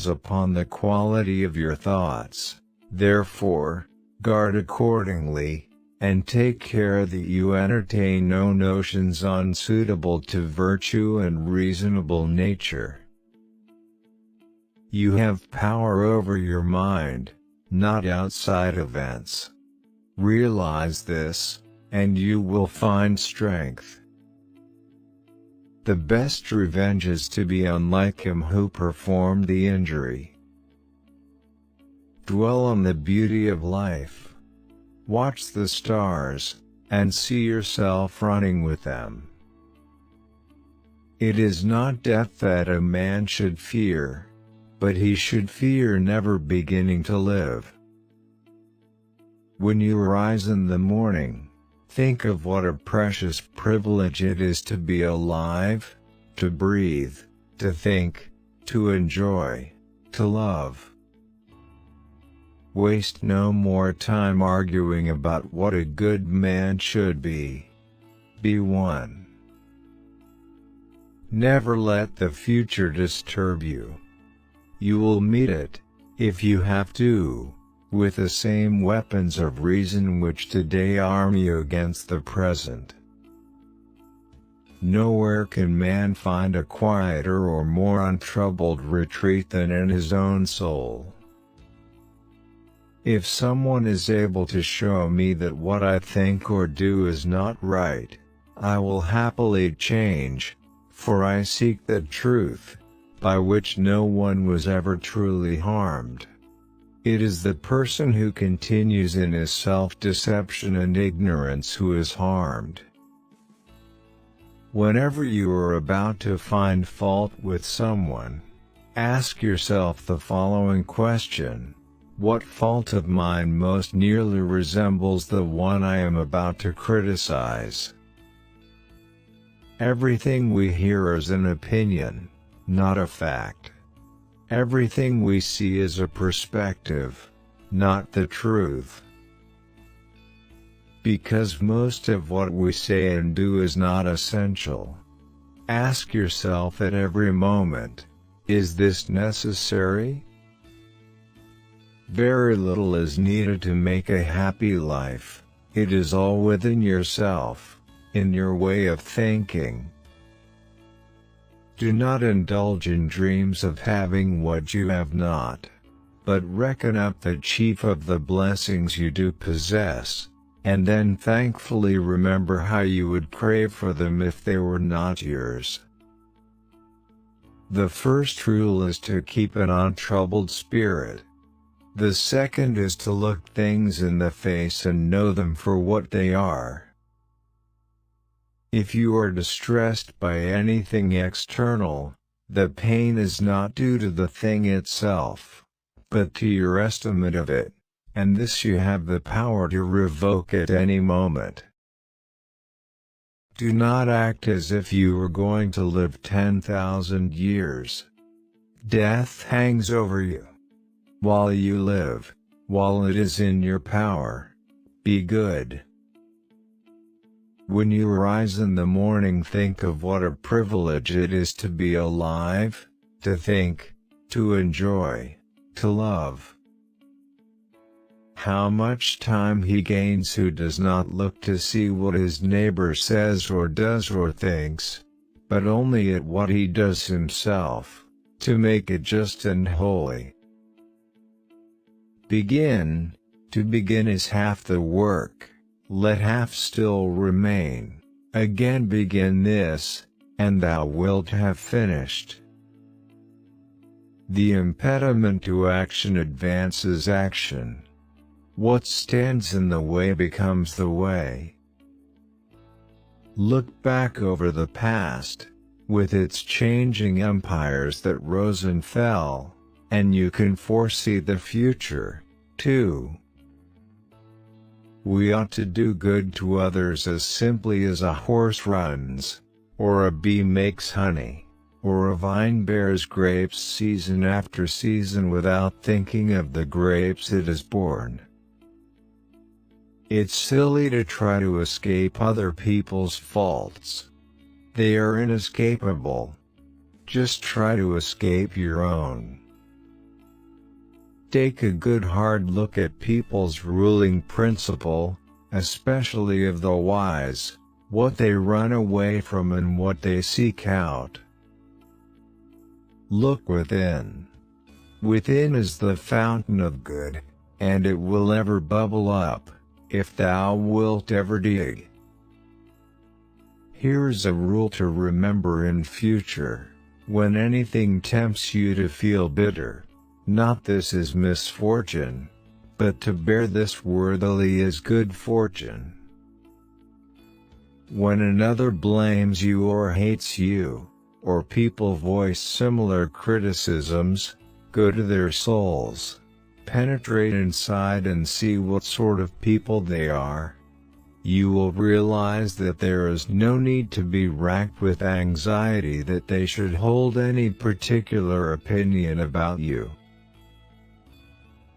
upon the quality of your thoughts. Therefore, guard accordingly, and take care that you entertain no notions unsuitable to virtue and reasonable nature. You have power over your mind, not outside events. Realize this, and you will find strength. The best revenge is to be unlike him who performed the injury. Dwell on the beauty of life. Watch the stars, and see yourself running with them. It is not death that a man should fear, but he should fear never beginning to live. When you rise in the morning, think of what a precious privilege it is to be alive, to breathe, to think, to enjoy, to love. Waste no more time arguing about what a good man should be. Be one. Never let the future disturb you. You will meet it, if you have to, with the same weapons of reason which today arm you against the present. Nowhere can man find a quieter or more untroubled retreat than in his own soul. If someone is able to show me that what I think or do is not right, I will happily change, for I seek the truth, by which no one was ever truly harmed. It is the person who continues in his self-deception and ignorance who is harmed. Whenever you are about to find fault with someone, ask yourself the following question: what fault of mine most nearly resembles the one I am about to criticize? Everything we hear is an opinion, not a fact. Everything we see is a perspective, not the truth. Because most of what we say and do is not essential, ask yourself at every moment, is this necessary? Very little is needed to make a happy life. It is all within yourself, in your way of thinking. Do not indulge in dreams of having what you have not, but reckon up the chief of the blessings you do possess, and then thankfully remember how you would crave for them if they were not yours. The first rule is to keep an untroubled spirit. The second is to look things in the face and know them for what they are. If you are distressed by anything external, the pain is not due to the thing itself, but to your estimate of it, and this you have the power to revoke at any moment. Do not act as if you were going to live 10,000 years. Death hangs over you. While you live, while it is in your power, be good. When you rise in the morning, think of what a privilege it is to be alive, to think, to enjoy, to love. How much time he gains who does not look to see what his neighbor says or does or thinks, but only at what he does himself, to make it just and holy. Begin. To begin is half the work. Let half still remain. Again begin this, and thou wilt have finished. The impediment to action advances action. What stands in the way becomes the way. Look back over the past, with its changing empires that rose and fell, and you can foresee the future, too. We ought to do good to others as simply as a horse runs, or a bee makes honey, or a vine bears grapes season after season without thinking of the grapes it has borne. It's silly to try to escape other people's faults. They are inescapable. Just try to escape your own. Take a good hard look at people's ruling principle, especially of the wise, what they run away from and what they seek out. Look within. Within is the fountain of good, and it will ever bubble up, if thou wilt ever dig. Here's a rule to remember in future: when anything tempts you to feel bitter, not this is misfortune, but to bear this worthily is good fortune. When another blames you or hates you, or people voice similar criticisms, go to their souls, penetrate inside and see what sort of people they are. You will realize that there is no need to be racked with anxiety that they should hold any particular opinion about you.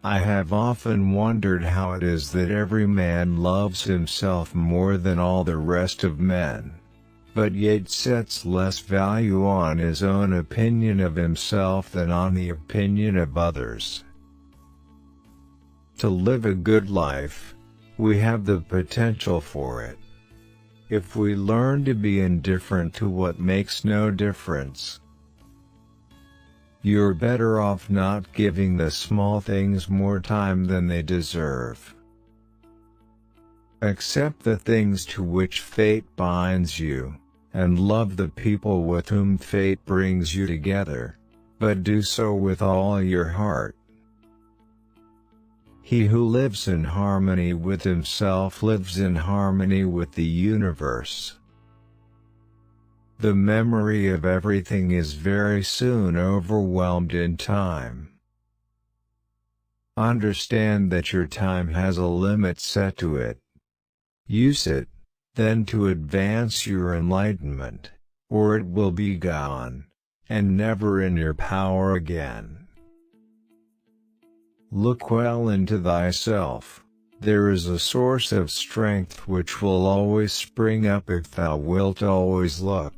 I have often wondered how it is that every man loves himself more than all the rest of men, but yet sets less value on his own opinion of himself than on the opinion of others. To live a good life, we have the potential for it. If we learn to be indifferent to what makes no difference, you're better off not giving the small things more time than they deserve. Accept the things to which fate binds you, and love the people with whom fate brings you together, but do so with all your heart. He who lives in harmony with himself lives in harmony with the universe. The memory of everything is very soon overwhelmed in time. Understand that your time has a limit set to it. Use it, then, to advance your enlightenment, or it will be gone, and never in your power again. Look well into thyself. There is a source of strength which will always spring up if thou wilt always look.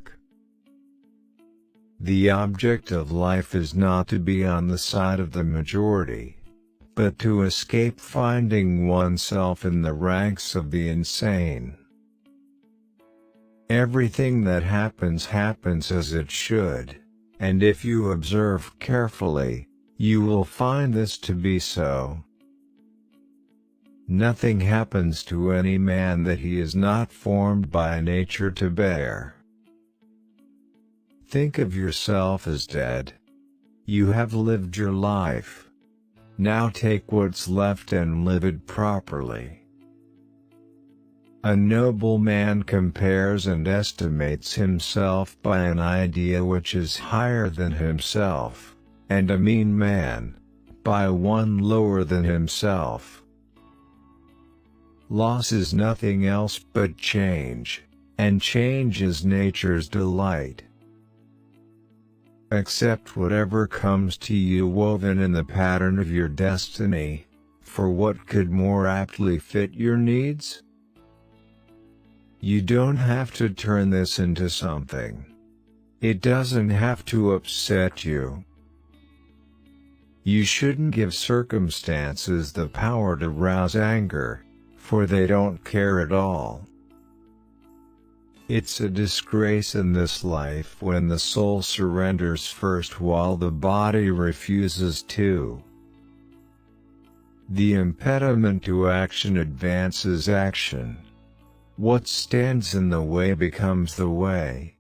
The object of life is not to be on the side of the majority, but to escape finding oneself in the ranks of the insane. Everything that happens happens as it should, and if you observe carefully, you will find this to be so. Nothing happens to any man that he is not formed by nature to bear. Think of yourself as dead. You have lived your life. Now take what's left and live it properly. A noble man compares and estimates himself by an idea which is higher than himself, and a mean man, by one lower than himself. Loss is nothing else but change, and change is nature's delight. Accept whatever comes to you woven in the pattern of your destiny, for what could more aptly fit your needs? You don't have to turn this into something. It doesn't have to upset you. You shouldn't give circumstances the power to rouse anger, for they don't care at all. It's a disgrace in this life when the soul surrenders first while the body refuses to. The impediment to action advances action. What stands in the way becomes the way.